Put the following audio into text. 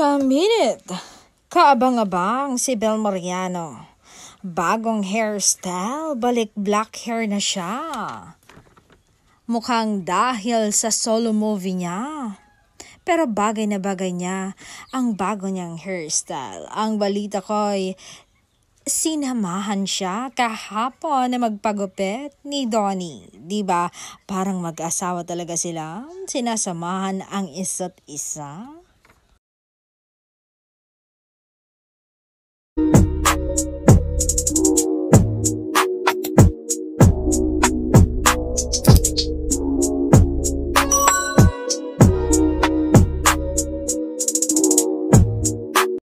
Kaminit, kaabang-abang si Bel Mariano. Bagong hairstyle, balik black hair na siya. Mukhang dahil sa solo movie niya. Pero bagay na bagay niya ang bago niyang hairstyle. Ang balita ko'y sinamahan siya kahapon na magpagupit ni Donnie. Diba? Parang mag-asawa talaga sila. Sinasamahan ang isa't isa.